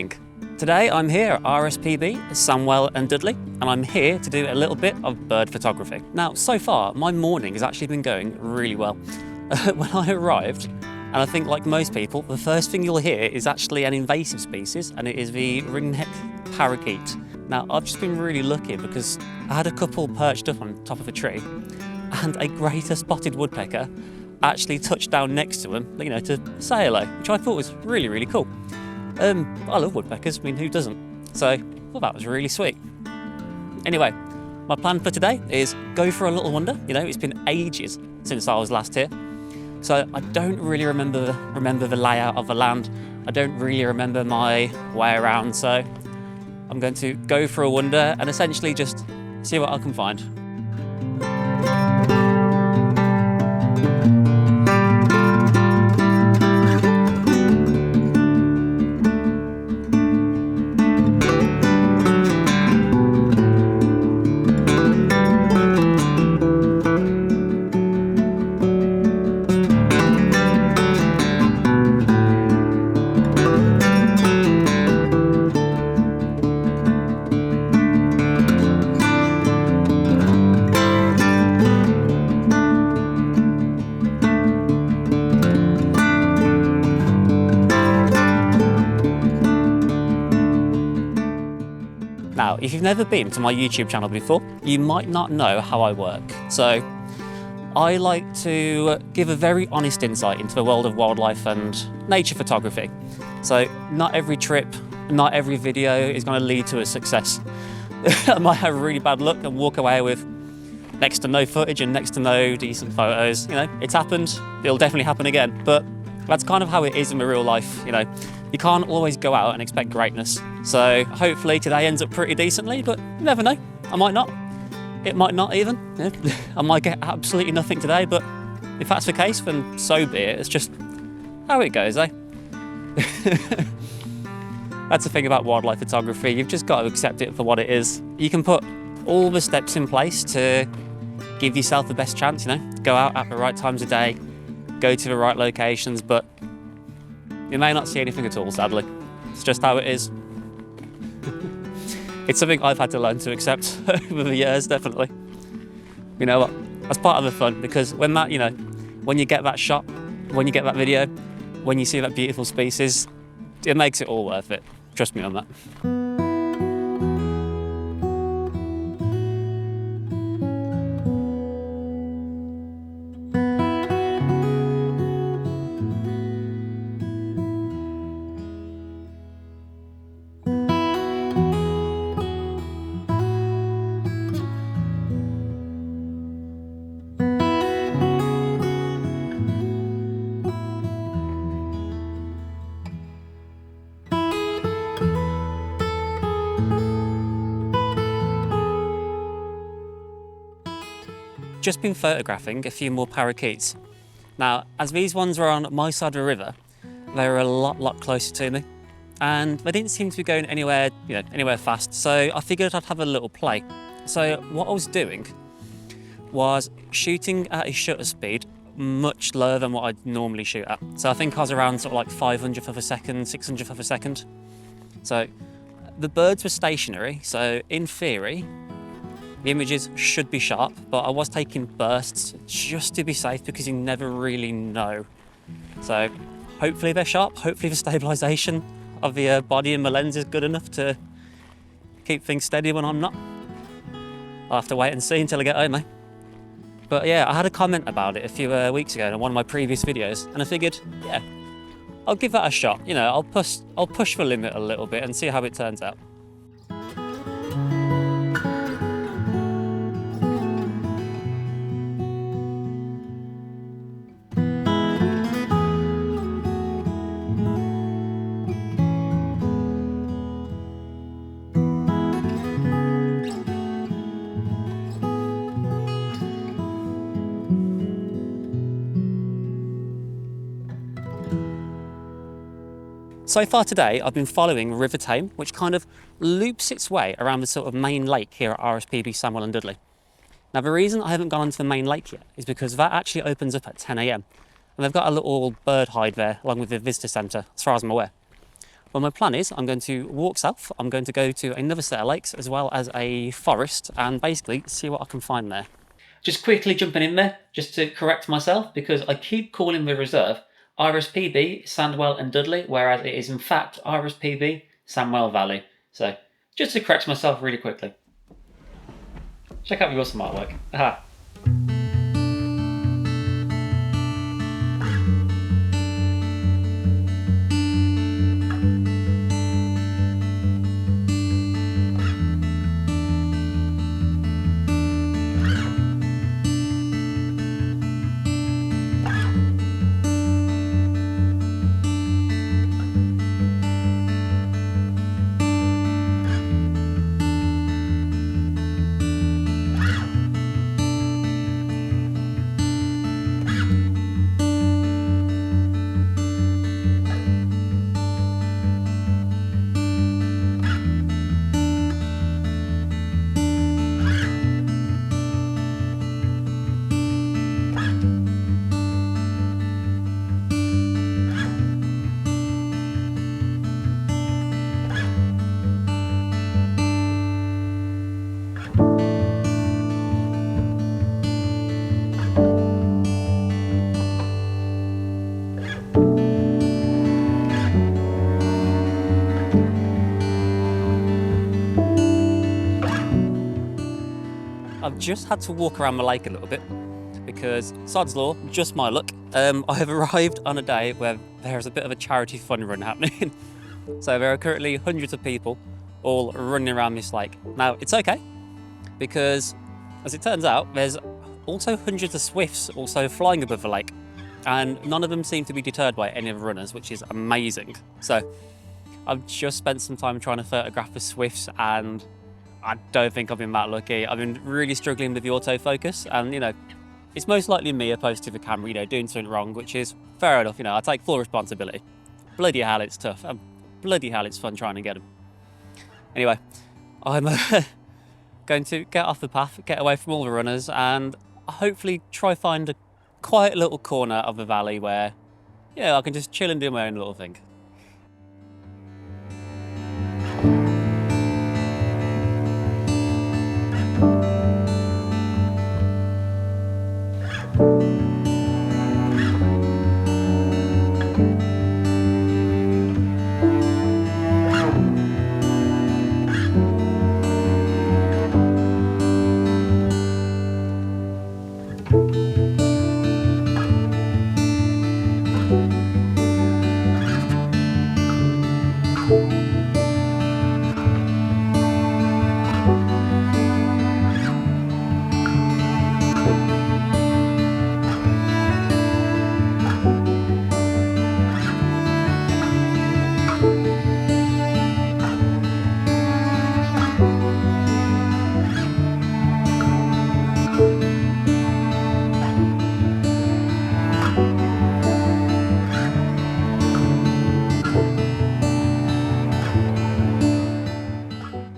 morning. Today I'm here at RSPB Sandwell and Dudley, and I'm here to do a little bit of bird photography. Now, so far, my morning has actually been going really well. When I arrived, and I think like most people, the first thing you'll hear is actually an invasive species, and it is the ringneck parakeet. Now, I've just been really lucky because I had a couple perched up on top of a tree, and a greater spotted woodpecker actually touched down next to him, to say hello, which I thought was really, really cool. I love woodpeckers, I mean, who doesn't? So, I thought that was really sweet. Anyway, my plan for today is go for a little wander. It's been ages since I was last here. So I don't really remember the layout of the land. I don't really remember my way around. So I'm going to go for a wander and essentially just see what I can find. Now, if you've never been to my YouTube channel before, you might not know how I work. So I like to give a very honest insight into the world of wildlife and nature photography. So not every trip, not every video is going to lead to a success. I might have really bad luck and walk away with next to no footage and next to no decent photos. It's happened, it'll definitely happen again. But that's kind of how it is in the real life. You can't always go out and expect greatness. So hopefully today ends up pretty decently, but you never know. I might not. It might not even. I might get absolutely nothing today, but if that's the case, then so be it. It's just how it goes, eh? That's the thing about wildlife photography. You've just got to accept it for what it is. You can put all the steps in place to give yourself the best chance, go out at the right times of day, go to the right locations, but you may not see anything at all, sadly. It's just how it is. It's something I've had to learn to accept over the years, definitely. You know what? That's part of the fun, because when when you get that shot, when you get that video, when you see that beautiful species, it makes it all worth it. Trust me on that. Just been photographing a few more parakeets. Now, as these ones were on my side of the river, they were a lot closer to me, and they didn't seem to be going anywhere fast. So I figured I'd have a little play. So what I was doing was shooting at a shutter speed much lower than what I'd normally shoot at. So I think I was around sort of like 500th of a second, 600th of a second. So the birds were stationary, so in theory, the images should be sharp, but I was taking bursts just to be safe because you never really know. So hopefully they're sharp, hopefully the stabilisation of the body in the lens is good enough to keep things steady when I'm not. I'll have to wait and see until I get home, eh? But yeah, I had a comment about it a few weeks ago in one of my previous videos, and I figured, yeah, I'll give that a shot. I'll push the limit a little bit and see how it turns out. So far today, I've been following River Tame, which kind of loops its way around the sort of main lake here at RSPB Sandwell and Dudley. Now, the reason I haven't gone onto the main lake yet is because that actually opens up at 10 AM. And they've got a little bird hide there, along with the visitor centre, as far as I'm aware. Well, my plan is I'm going to walk south. I'm going to go to another set of lakes as well as a forest and basically see what I can find there. Just quickly jumping in there, just to correct myself, because I keep calling the reserve RSPB Sandwell and Dudley, whereas it is in fact RSPB Sandwell Valley. So, just to correct myself really quickly. Check out your smart work. Aha. I've just had to walk around the lake a little bit because, sod's law, just my luck, I have arrived on a day where there's a bit of a charity fun run happening. So there are currently hundreds of people all running around this lake. Now, it's okay because, as it turns out, there's also hundreds of swifts also flying above the lake, and none of them seem to be deterred by any of the runners, which is amazing. So I've just spent some time trying to photograph the swifts, and I don't think I've been that lucky. I've been really struggling with the autofocus, and you know, it's most likely me opposed to the camera, you know, doing something wrong, which is fair enough. You know, I take full responsibility. Bloody hell, it's tough, and bloody hell, it's fun trying to get them. Anyway, I'm going to get off the path, get away from all the runners, and hopefully try find a quiet little corner of the valley where, yeah, I can just chill and do my own little thing.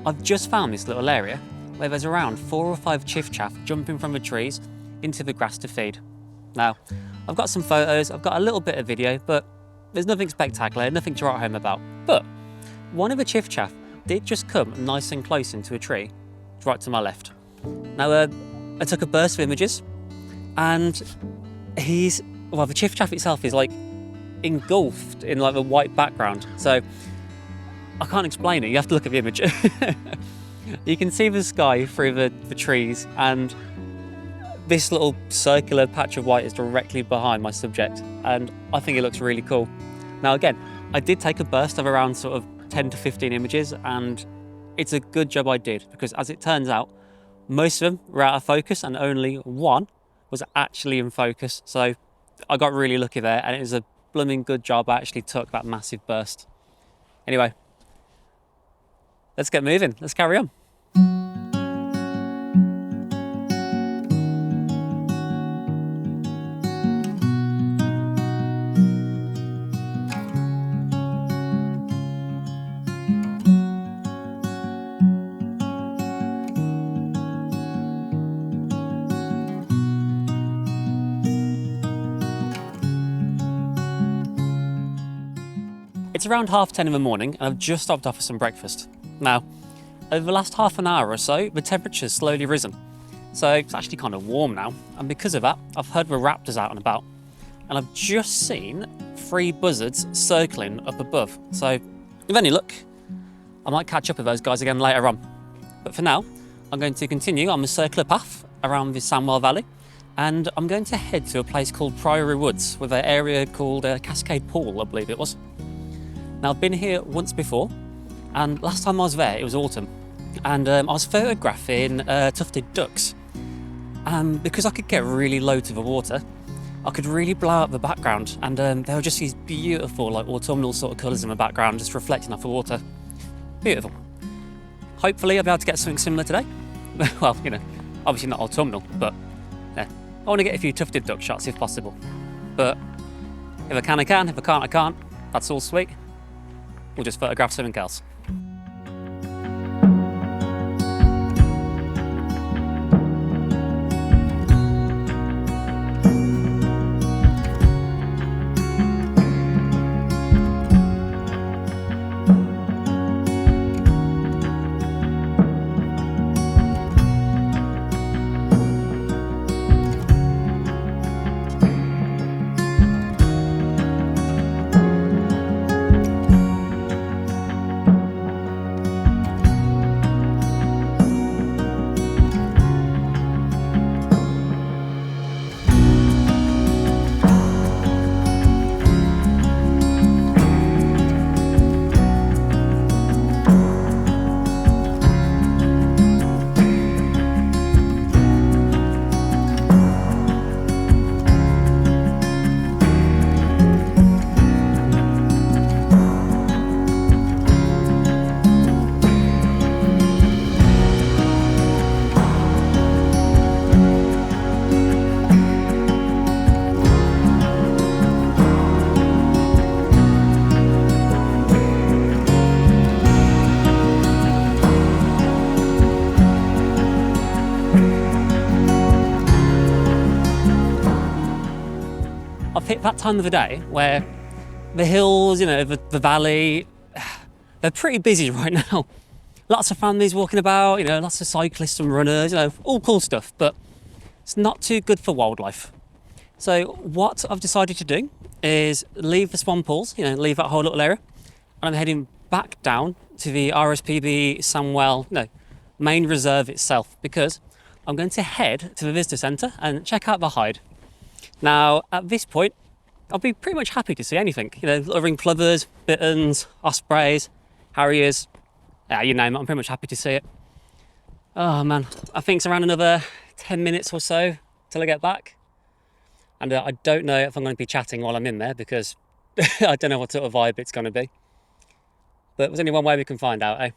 I've just found this little area where there's around 4 or 5 chiffchaff jumping from the trees into the grass to feed. Now, I've got some photos, I've got a little bit of video, but there's nothing spectacular, nothing to write home about. But one of the chiffchaff did just come nice and close into a tree, right to my left. Now, I took a burst of images, and the chiffchaff itself is like engulfed in like the white background. So I can't explain it, you have to look at the image. You can see the sky through the trees, and this little circular patch of white is directly behind my subject, and I think it looks really cool. Now again, I did take a burst of around sort of 10 to 15 images, and it's a good job I did, because as it turns out, most of them were out of focus and only one was actually in focus. So I got really lucky there, and it was a blooming good job I actually took that massive burst. Anyway, let's get moving, let's carry on. It's around 10:30 in the morning and I've just stopped off for some breakfast. Now, over the last half an hour or so, the temperature's slowly risen. So it's actually kind of warm now, and because of that, I've heard the raptors out and about. And I've just seen 3 buzzards circling up above. So with any luck, I might catch up with those guys again later on. But for now, I'm going to continue on the circular path around the Sandwell Valley, and I'm going to head to a place called Priory Woods with an area called Cascade Pool, I believe it was. Now, I've been here once before, and last time I was there, it was autumn, and I was photographing tufted ducks. And because I could get really low to the water, I could really blow out the background, and there were just these beautiful, like autumnal sort of colours in the background, just reflecting off the water. Beautiful. Hopefully I'll be able to get something similar today. Well, you know, obviously not autumnal, but yeah, I want to get a few tufted duck shots if possible. But if I can, I can. If I can't, I can't. That's all sweet. We'll just photograph something else. I've hit that time of the day where the hills, you know, the valley, they're pretty busy right now. Lots of families walking about, you know, lots of cyclists and runners, you know, all cool stuff, but it's not too good for wildlife. So what I've decided to do is leave the swan pools, you know, leave that whole little area, and I'm heading back down to the RSPB Sandwell, main reserve itself, because I'm going to head to the visitor centre and check out the hide. Now, at this point, I'll be pretty much happy to see anything. You know, little ring plovers, bitterns, ospreys, harriers, you name it, I'm pretty much happy to see it. Oh man, I think it's around another 10 minutes or so till I get back. And I don't know if I'm going to be chatting while I'm in there because I don't know what sort of vibe it's going to be. But there's only one way we can find out, eh?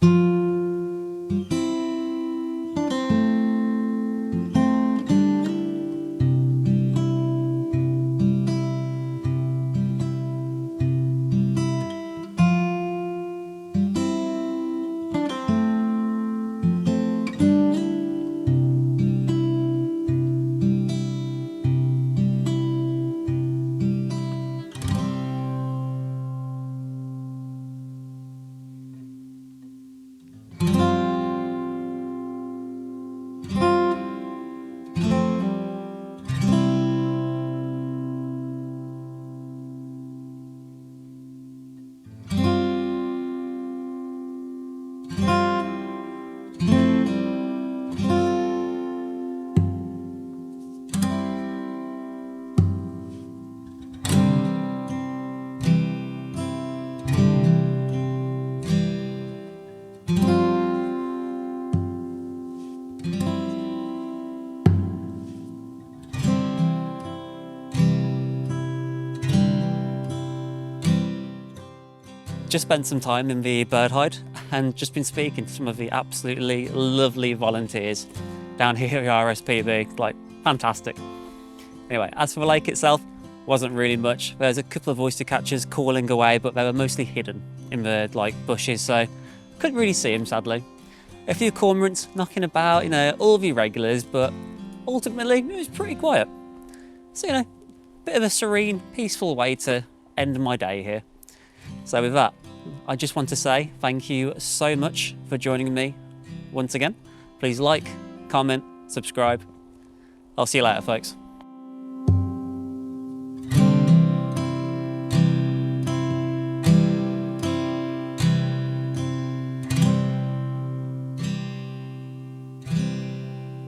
Just spent some time in the bird hide and just been speaking to some of the absolutely lovely volunteers down here at RSPB, like fantastic. Anyway, as for the lake itself, wasn't really much. There's a couple of oyster catchers calling away, but they were mostly hidden in the bushes, so couldn't really see them sadly. A few cormorants knocking about, you know, all the regulars, but ultimately it was pretty quiet. So, you know, bit of a serene, peaceful way to end my day here. So with that, I just want to say thank you so much for joining me once again. Please like, comment, subscribe. I'll see you later, folks.